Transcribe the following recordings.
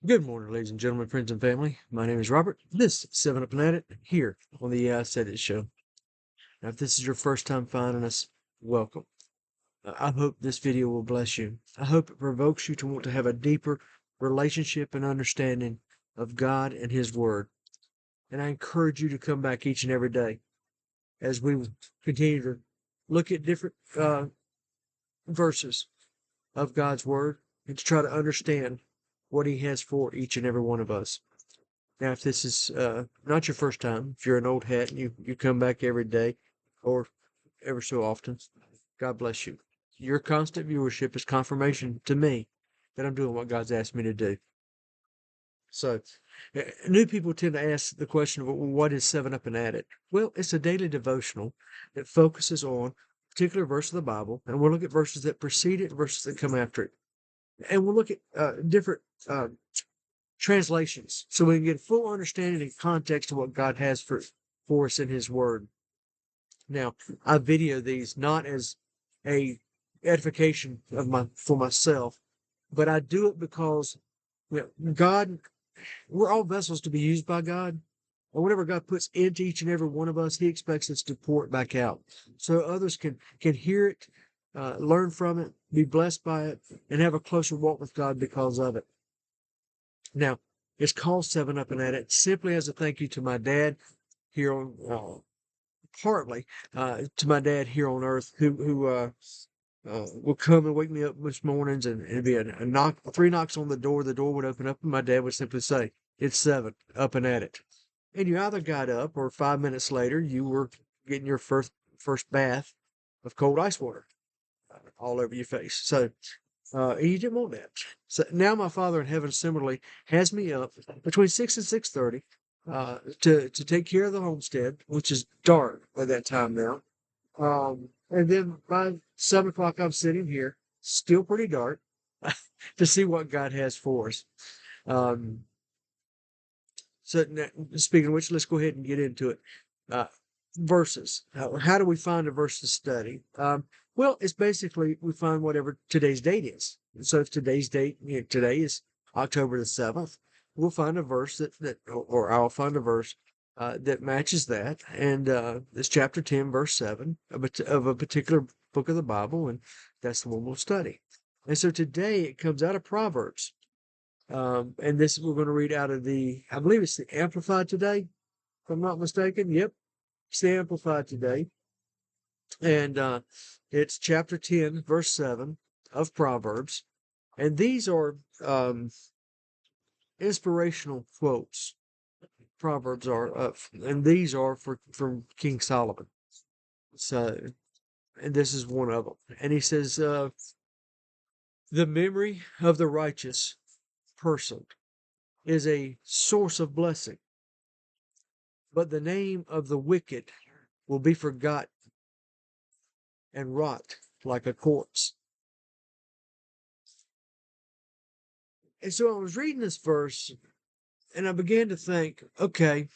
Good morning, ladies and gentlemen, friends and family. My name is Robert. This is 7 Up and At It here on the Said It Show. Now, if this is your first time finding us, welcome. I hope this video will bless you. I hope it provokes you to want to have a deeper relationship and understanding of God and His Word. And I encourage you to come back each and every day as we continue to look at different verses of God's Word and to try to understand what He has for each and every one of us. Now, if this is not your first time, if you're an old hat and you come back every day or ever so often, God bless you. Your constant viewership is confirmation to me that I'm doing what God's asked me to do. So, new people tend to ask the question of, well, what is 7 Up and At It? Well, it's a daily devotional that focuses on a particular verse of the Bible, and we'll look at verses that precede it and verses that come after it. And we'll look at different translations so we can get full understanding and context of what God has for us in His Word. Now, I video these not as a edification for myself, but I do it because God, we're all vessels to be used by God. And whatever God puts into each and every one of us, He expects us to pour it back out so others can hear it, learn from it, be blessed by it, and have a closer walk with God because of it. Now, it's called 7 Up and At It simply as a thank you to my dad here on, partly to my dad here on earth who would come and wake me up most mornings and it'd be a knock, 3 knocks on the door would open up and my dad would simply say, "It's 7, up and at it." And you either got up or 5 minutes later you were getting your first bath of cold ice water all over your face. So he didn't want that. So now my Father in heaven similarly has me up between 6 and 6:30 to take care of the homestead, which is dark by that time now. And then by 7 o'clock, I'm sitting here, still pretty dark, to see what God has for us. Um, so speaking of which, let's go ahead and get into it. Uh, Verses. How do we find a verse to study? Well, it's basically we find whatever today's date is. So if today's date, today is October the 7th, we'll find a verse or I'll find a verse that matches that. And it's chapter 10, verse 7 of a particular book of the Bible, and that's the one we'll study. And so today it comes out of Proverbs. And this we're going to read out of I believe it's the Amplified today, if I'm not mistaken. Yep, it's the Amplified today. And it's chapter 10, verse 7 of Proverbs. And these are inspirational quotes. Proverbs are, and these are from King Solomon. So, and this is one of them. And he says, the memory of the righteous person is a source of blessing, but the name of the wicked will be forgotten and rot like a corpse. And so I was reading this verse and I began to think, okay,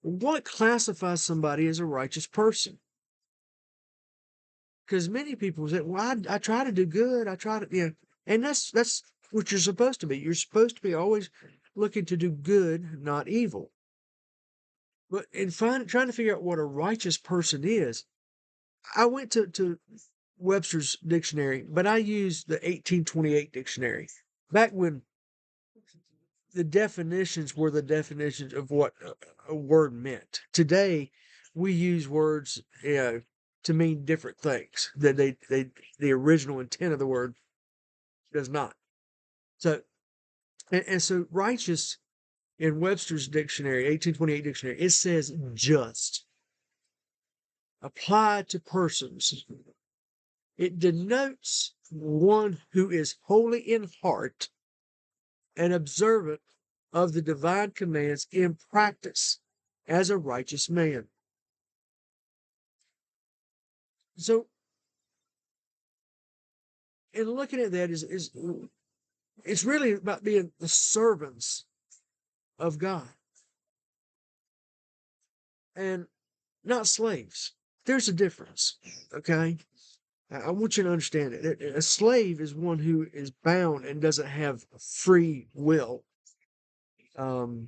what classifies somebody as a righteous person? Because many people say, well, I try to do good. I try to, and that's what you're supposed to be. You're supposed to be always looking to do good, not evil. But in trying to figure out what a righteous person is, I went to Webster's dictionary, but I used the 1828 dictionary. Back when the definitions were the definitions of what a word meant. Today, we use words to mean different things. That the original intent of the word does not. So, and so righteous in Webster's dictionary, 1828 dictionary, it says just. Applied to persons. It denotes one who is holy in heart and observant of the divine commands in practice as a righteous man. So, in looking at that, it's really about being the servants of God and not slaves. There's a difference, okay? I want you to understand it. A slave is one who is bound and doesn't have free will um,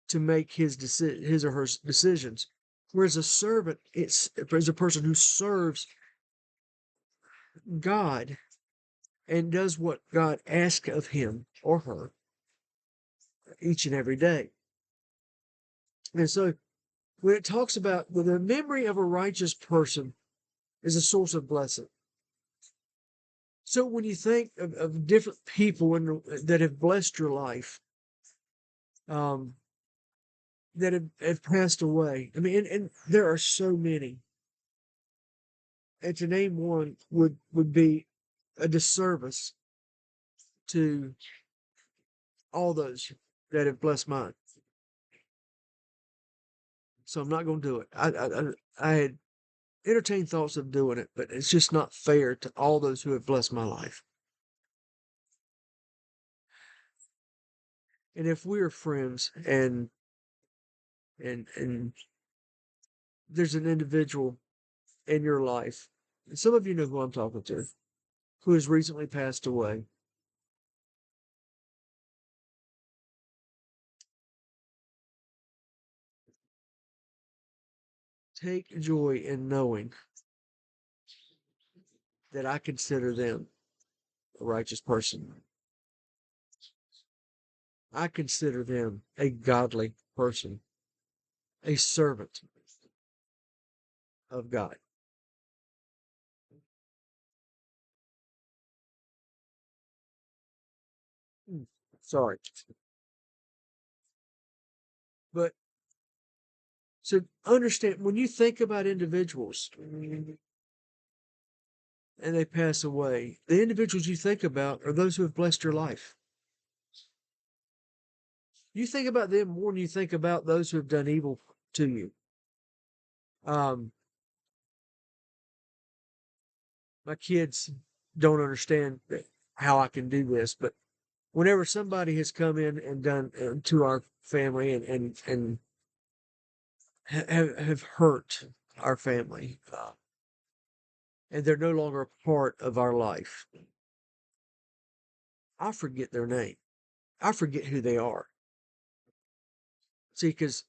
to make his or her decisions. Whereas a servant is a person who serves God and does what God asks of him or her each and every day. And so when it talks about the memory of a righteous person is a source of blessing. So when you think of different people that have blessed your life, um, that have passed away, I mean, and there are so many. And to name one would be a disservice to all those that have blessed mine. So I'm not going to do it. I had entertained thoughts of doing it, but it's just not fair to all those who have blessed my life. And if we are friends and there's an individual in your life, and some of you know who I'm talking to, who has recently passed away, take joy in knowing that I consider them a righteous person. I consider them a godly person, a servant of God. Sorry. But so understand when you think about individuals and they pass away, the individuals you think about are those who have blessed your life. You think about them more than you think about those who have done evil to you. Um, my kids don't understand how I can do this, but whenever somebody has come in and done to our family and have hurt our family, and they're no longer a part of our life, I forget their name. I forget who they are. See, because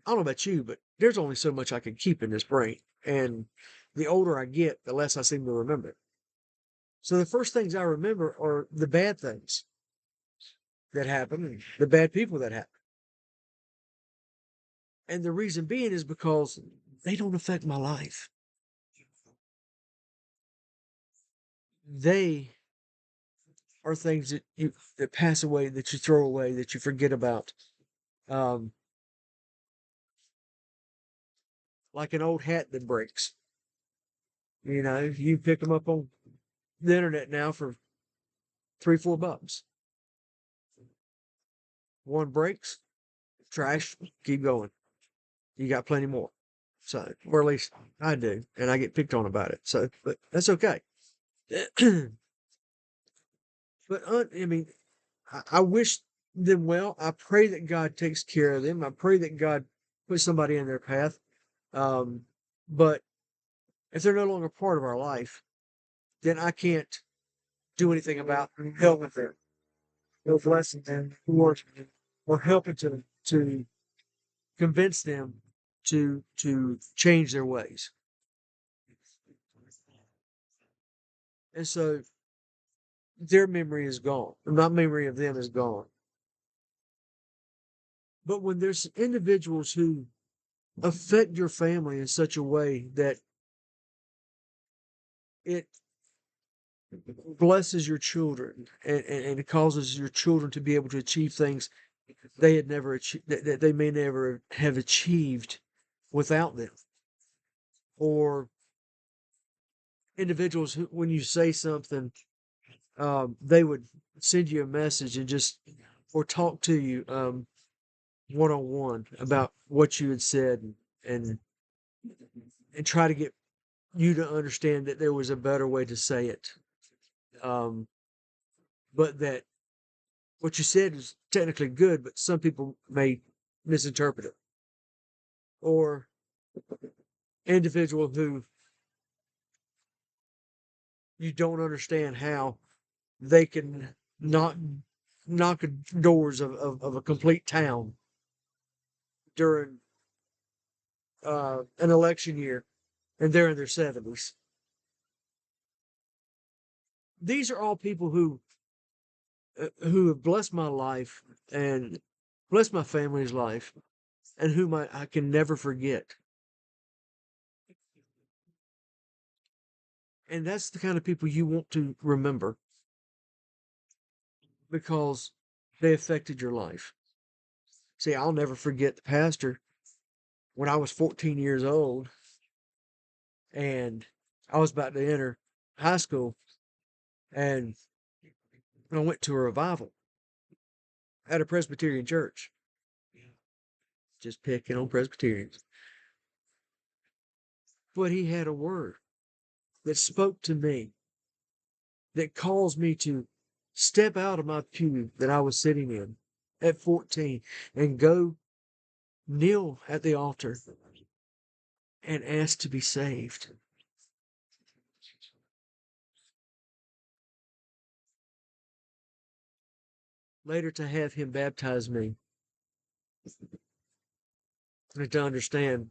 I don't know about you, but there's only so much I can keep in this brain. And the older I get, the less I seem to remember. So the first things I remember are the bad things that happen and the bad people that happen. And the reason being is because they don't affect my life. They are things that pass away, that you throw away, that you forget about. Um, like an old hat that breaks. You know, you pick them up on the internet now for $3, $4. One breaks, trash, keep going. You got plenty more. So, or at least I do, and I get picked on about it. So, but that's okay. But I mean, I wish them well. I pray that God takes care of them. I pray that God puts somebody in their path. Um, but if they're no longer part of our life, then I can't do anything about helping them, or blessing them, or helping to convince them to change their ways. And so their memory is gone. My memory of them is gone. But when there's individuals who affect your family in such a way that it blesses your children and it causes your children to be able to achieve things they had never achieved, that they may never have achieved without them, or individuals who, when you say something, they would send you a message and just or talk to you one on one about what you had said and and try to get you to understand that there was a better way to say it. Um, but that what you said is technically good, but some people may misinterpret it. Or individual who You don't understand how they can knock doors of a complete town during an election year, and they're in their 70s. These are all people who have blessed my life and blessed my family's life, and whom I can never forget. And that's the kind of people you want to remember because they affected your life. See, I'll never forget the pastor when I was 14 years old and I was about to enter high school, and I went to a revival at a Presbyterian church. Just picking on Presbyterians. But he had a word that spoke to me, that caused me to step out of my pew that I was sitting in at 14 and go kneel at the altar and ask to be saved. Later, to have him baptize me and to understand,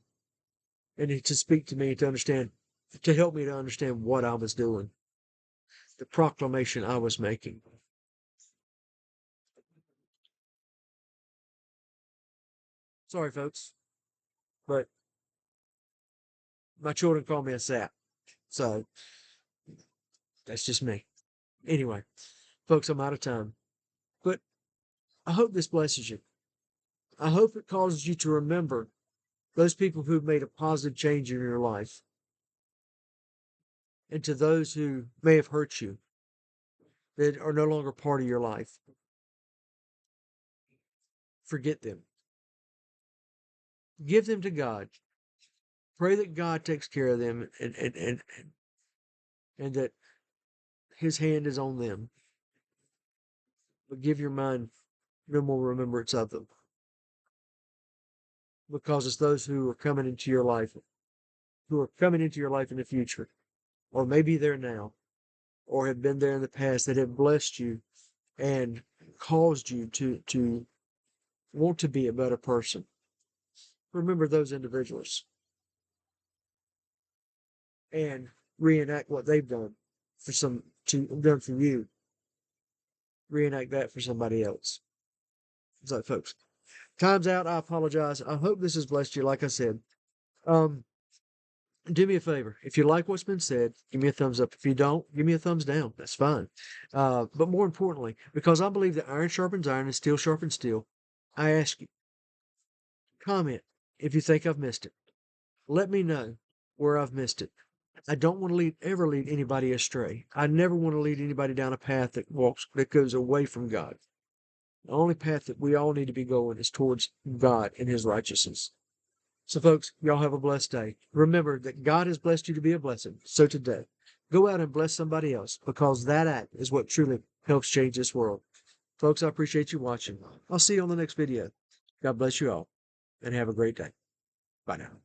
and to speak to me, to understand, to help me to understand what I was doing, the proclamation I was making. Sorry, folks, but my children call me a sap. So that's just me. Anyway, folks, I'm out of time. But I hope this blesses you. I hope it causes you to remember those people who've made a positive change in your life. And to those who may have hurt you, that are no longer part of your life, forget them. Give them to God. Pray that God takes care of them, and that his hand is on them. But give your mind no more remembrance of them. Because it's those who are coming into your life, who are coming into your life in the future, or maybe they're now, or have been there in the past, that have blessed you and caused you to want to be a better person. Remember those individuals and reenact what they've done done for you. Reenact that for somebody else. So, folks, time's out. I apologize. I hope this has blessed you. Like I said, um, do me a favor. If you like what's been said, give me a thumbs up. If you don't, give me a thumbs down. That's fine. But more importantly, because I believe that iron sharpens iron and steel sharpens steel, I ask you, comment if you think I've missed it. Let me know where I've missed it. I don't want to ever lead anybody astray. I never want to lead anybody down a path that goes away from God. The only path that we all need to be going is towards God and his righteousness. So, folks, y'all have a blessed day. Remember that God has blessed you to be a blessing. So today, go out and bless somebody else, because that act is what truly helps change this world. Folks, I appreciate you watching. I'll see you on the next video. God bless you all, and have a great day. Bye now.